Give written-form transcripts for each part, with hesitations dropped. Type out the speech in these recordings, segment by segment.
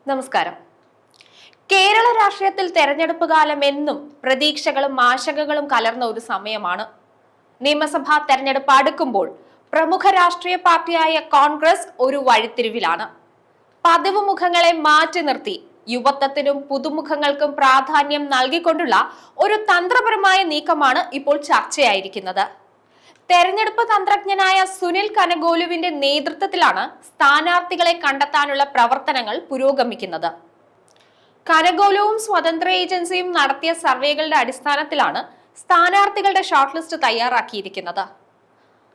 നമസ്കാരം. കേരള രാഷ്ട്രീയത്തിൽ തെരഞ്ഞെടുപ്പ് കാലം എന്നും പ്രതീക്ഷകളും ആശങ്കകളും കലർന്ന ഒരു സമയമാണ്. നിയമസഭാ തെരഞ്ഞെടുപ്പ് അടുക്കുമ്പോൾ പ്രമുഖ രാഷ്ട്രീയ പാർട്ടിയായ കോൺഗ്രസ് ഒരു വഴിത്തിരിവിലാണ്. പതിവ് മുഖങ്ങളെ മാറ്റി നിർത്തി യുവത്വത്തിനും പുതുമുഖങ്ങൾക്കും പ്രാധാന്യം നൽകിക്കൊണ്ടുള്ള ഒരു തന്ത്രപരമായ നീക്കമാണ് ഇപ്പോൾ ചർച്ചയായിരിക്കുന്നത്. തെരഞ്ഞെടുപ്പ് തന്ത്രജ്ഞനായ സുനിൽ കനഗോലുവിന്റെ നേതൃത്വത്തിലാണ് സ്ഥാനാർത്ഥികളെ കണ്ടെത്താനുള്ള പ്രവർത്തനങ്ങൾ പുരോഗമിക്കുന്നത്. കനഗോലുവും സ്വതന്ത്ര ഏജൻസിയും നടത്തിയ സർവേകളുടെ അടിസ്ഥാനത്തിലാണ് സ്ഥാനാർത്ഥികളുടെ ഷോർട്ട് ലിസ്റ്റ് തയ്യാറാക്കിയിരിക്കുന്നത്.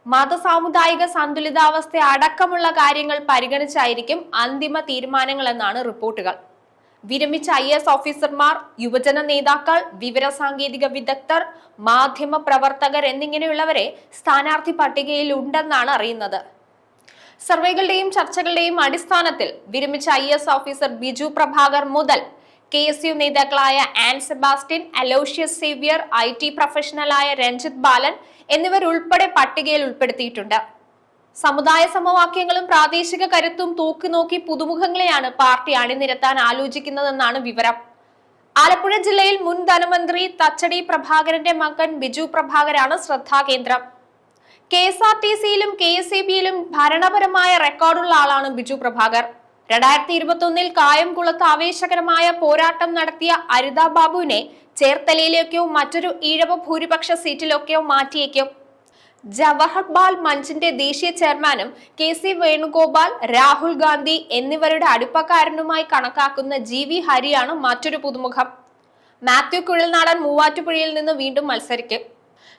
മതസാമുദായിക സന്തുലിതാവസ്ഥ അടക്കമുള്ള കാര്യങ്ങൾ പരിഗണിച്ചായിരിക്കും അന്തിമ തീരുമാനങ്ങളെന്നാണ് റിപ്പോർട്ടുകൾ. വിരമിച്ച IAS ഓഫീസർമാർ, യുവജന നേതാക്കൾ, വിവരസാങ്കേതിക വിദഗ്ധർ, മാധ്യമ പ്രവർത്തകർ എന്നിങ്ങനെയുള്ളവരെ സ്ഥാനാർത്ഥി പട്ടികയിൽ ഉണ്ടെന്നാണ് അറിയുന്നത്. സർവേകളുടെയും ചർച്ചകളുടെയും അടിസ്ഥാനത്തിൽ വിരമിച്ച IAS ഓഫീസർ ബിജു പ്രഭാകർ മുതൽ KSU നേതാക്കളായ ആൻ സെബാസ്റ്റ്യൻ, അലോഷ്യസ് സേവ്യർ, IT പ്രൊഫഷണലായ രഞ്ജിത് ബാലൻ എന്നിവരുൾപ്പെടെ പട്ടികയിൽ ഉൾപ്പെടുത്തിയിട്ടുണ്ട്. സമുദായ സമവാക്യങ്ങളും പ്രാദേശിക കരുത്തും തൂക്കിനോക്കി പുതുമുഖങ്ങളെയാണ് പാർട്ടി അണിനിരത്താൻ ആലോചിക്കുന്നതെന്നാണ് വിവരം. ആലപ്പുഴ ജില്ലയിൽ മുൻ ധനമന്ത്രി തച്ചടി പ്രഭാകരന്റെ മകൻ ബിജു പ്രഭാകരാണ് ശ്രദ്ധാകേന്ദ്രം. KSRTCയിലും KSEBയിലും ഭരണപരമായ റെക്കോർഡുള്ള ആളാണ് ബിജു പ്രഭാകർ. 2021 കായംകുളത്ത് ആവേശകരമായ പോരാട്ടം നടത്തിയ അരിത ബാബുവിനെ ചേർത്തലയിലേക്കോ മറ്റൊരു ഈഴവ ഭൂരിപക്ഷ സീറ്റിലേക്കോ മാറ്റിയേക്കും. ജവഹർലാൽ മഞ്ചിന്റെ ദേശീയ ചെയർമാനും KC വേണുഗോപാൽ, രാഹുൽ ഗാന്ധി എന്നിവരുടെ അടുപ്പക്കാരനുമായി കണക്കാക്കുന്ന GV ഹരിയാണ് മറ്റൊരു പുതുമുഖം. മാത്യു കുഴൽനാടൻ മൂവാറ്റുപുഴയിൽ നിന്ന് വീണ്ടും മത്സരിക്കും.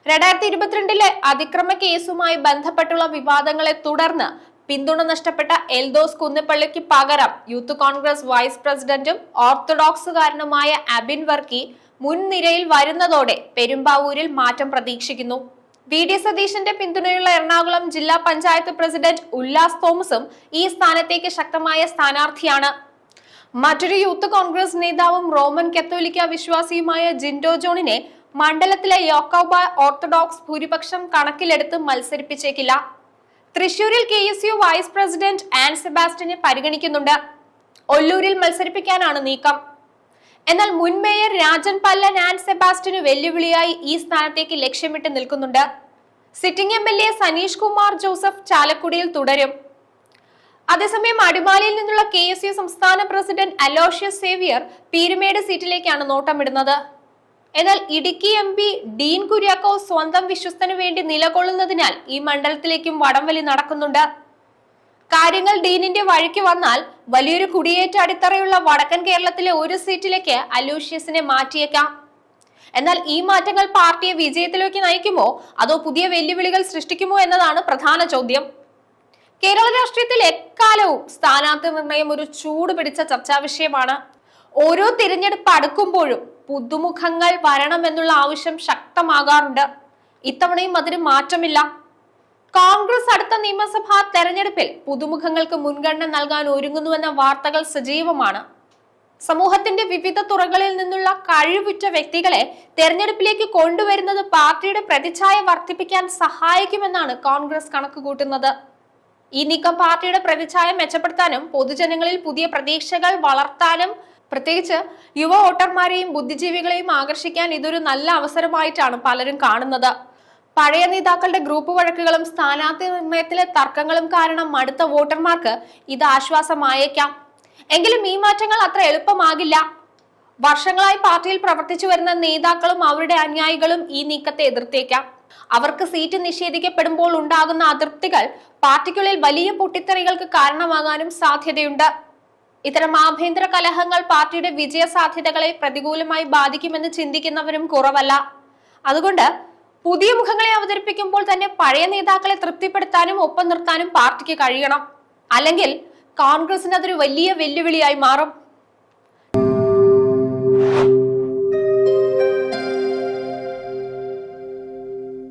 2022 അതിക്രമ കേസുമായി ബന്ധപ്പെട്ടുള്ള വിവാദങ്ങളെ തുടർന്ന് പിന്തുണ നഷ്ടപ്പെട്ട എൽദോസ് കുന്നപ്പള്ളിക്ക് പകരം യൂത്ത് കോൺഗ്രസ് വൈസ് പ്രസിഡന്റും ഓർത്തഡോക്സുകാരനുമായ അബിൻ വർക്കി മുൻനിരയിൽ വരുന്നതോടെ പെരുമ്പാവൂരിൽ മാറ്റം പ്രതീക്ഷിക്കുന്നു. VD സതീശന്റെ പിന്തുണയുള്ള എറണാകുളം ജില്ലാ പഞ്ചായത്ത് പ്രസിഡന്റ് ഉല്ലാസ് തോമസും ഈ സ്ഥാനത്തേക്ക് ശക്തമായ സ്ഥാനാർത്ഥിയാണ്. മറ്റൊരു യൂത്ത് കോൺഗ്രസ് നേതാവും റോമൻ കത്തോലിക്ക വിശ്വാസിയുമായ ജിൻഡോ ജോണിനെ മണ്ഡലത്തിലെ യാക്കോബ ഓർത്തഡോക്സ് ഭൂരിപക്ഷം കണക്കിലെടുത്ത് മത്സരിപ്പിച്ചേക്കില്ല. തൃശൂരിൽ KSU വൈസ് പ്രസിഡന്റ് ആൻ സെബാസ്റ്റ്യനെ പരിഗണിക്കുന്നുണ്ട്. ഒല്ലൂരിൽ മത്സരിപ്പിക്കാനാണ് നീക്കം. എന്നാൽ മുൻ മേയർ രാജൻ പല്ലൻ ആൻ സെബാസ്റ്റ്യന് വെല്ലുവിളിയായി ഈ സ്ഥാനത്തേക്ക് ലക്ഷ്യമിട്ട് നിൽക്കുന്നുണ്ട്. സിറ്റിംഗ് MLA സനീഷ് കുമാർ ജോസഫ് ചാലക്കുടിയിൽ തുടരും. അതേസമയം അടിമാലിയിൽ നിന്നുള്ള KSU സംസ്ഥാന പ്രസിഡന്റ് അലോഷ്യസ് സേവ്യർ പീരുമേട് സീറ്റിലേക്കാണ് നോട്ടമിടുന്നത്. എന്നാൽ ഇടുക്കി MP ഡീൻ കുര്യാക്കോസ് സ്വന്തം വിശ്വസ്തനു വേണ്ടി നിലകൊള്ളുന്നതിനാൽ ഈ മണ്ഡലത്തിലേക്കും വടംവലി നടക്കുന്നുണ്ട്. കാര്യങ്ങൾ ഡീനിന്റെ വഴിക്ക് വന്നാൽ വലിയൊരു കുടിയേറ്റ അടിത്തറയുള്ള വടക്കൻ കേരളത്തിലെ ഒരു സീറ്റിലേക്ക് അലൂഷ്യസിനെ മാറ്റിയേക്കാം. എന്നാൽ ഈ മാറ്റങ്ങൾ പാർട്ടിയെ വിജയത്തിലേക്ക് നയിക്കുമോ അതോ പുതിയ വെല്ലുവിളികൾ സൃഷ്ടിക്കുമോ എന്നതാണ് പ്രധാന ചോദ്യം. കേരള രാഷ്ട്രീയത്തിൽ എക്കാലവും സ്ഥാനാർത്ഥി നിർണയം ഒരു ചൂട് പിടിച്ച ചർച്ചാ വിഷയമാണ്. ഓരോ തിരഞ്ഞെടുപ്പ് അടുക്കുമ്പോഴും പുതുമുഖങ്ങൾ വരണമെന്നുള്ള ആവശ്യം ശക്തമാകാറുണ്ട്. ഇത്തവണയും അതിന് മാറ്റമില്ല. കോൺഗ്രസ് അടുത്ത നിയമസഭാ തെരഞ്ഞെടുപ്പിൽ പുതുമുഖങ്ങൾക്ക് മുൻഗണന നൽകാൻ ഒരുങ്ങുന്നുവെന്ന വാർത്തകൾ സജീവമാണ്. സമൂഹത്തിന്റെ വിവിധ തുറകളിൽ നിന്നുള്ള കഴിവുറ്റ വ്യക്തികളെ തെരഞ്ഞെടുപ്പിലേക്ക് കൊണ്ടുവരുന്നത് പാർട്ടിയുടെ പ്രതിച്ഛായ വർദ്ധിപ്പിക്കാൻ സഹായിക്കുമെന്നാണ് കോൺഗ്രസ് കണക്കുകൂട്ടുന്നത്. ഈ നീക്കം പാർട്ടിയുടെ പ്രതിച്ഛായ മെച്ചപ്പെടുത്താനും പൊതുജനങ്ങളിൽ പുതിയ പ്രതീക്ഷകൾ വളർത്താനും പ്രത്യേകിച്ച് യുവ വോട്ടർമാരെയും ബുദ്ധിജീവികളെയും ആകർഷിക്കാൻ ഇതൊരു നല്ല അവസരമായിട്ടാണ് പലരും കാണുന്നത്. പഴയ നേതാക്കളുടെ ഗ്രൂപ്പ് വഴക്കുകളും സ്ഥാനാർത്ഥി നിർണയത്തിലെ തർക്കങ്ങളും കാരണം മടുത്ത വോട്ടർമാർക്ക് ഇത് ആശ്വാസമായേക്കാം. എങ്കിലും ഈ മാറ്റങ്ങൾ അത്ര എളുപ്പമാകില്ല. വർഷങ്ങളായി പാർട്ടിയിൽ പ്രവർത്തിച്ചു വരുന്ന നേതാക്കളും അവരുടെ അനുയായികളും ഈ നീക്കത്തെ എതിർത്തേക്കാം. അവർക്ക് സീറ്റ് നിഷേധിക്കപ്പെടുമ്പോൾ ഉണ്ടാകുന്ന അതൃപ്തികൾ പാർട്ടിക്കുള്ളിൽ വലിയ പൊട്ടിത്തെറികൾക്ക് കാരണമാകാനും സാധ്യതയുണ്ട്. ഇത്തരം ആഭ്യന്തര കലഹങ്ങൾ പാർട്ടിയുടെ വിജയ സാധ്യതകളെ പ്രതികൂലമായി ബാധിക്കുമെന്ന് ചിന്തിക്കുന്നവരും കുറവല്ല. അതുകൊണ്ട് പുതിയ മുഖങ്ങളെ അവതരിപ്പിക്കുമ്പോൾ തന്നെ പഴയ നേതാക്കളെ തൃപ്തിപ്പെടുത്താനും ഒപ്പം നിർത്താനും പാർട്ടിക്ക് കഴിയണം. അല്ലെങ്കിൽ കോൺഗ്രസിന് അതൊരു വലിയ വെല്ലുവിളിയായി മാറും.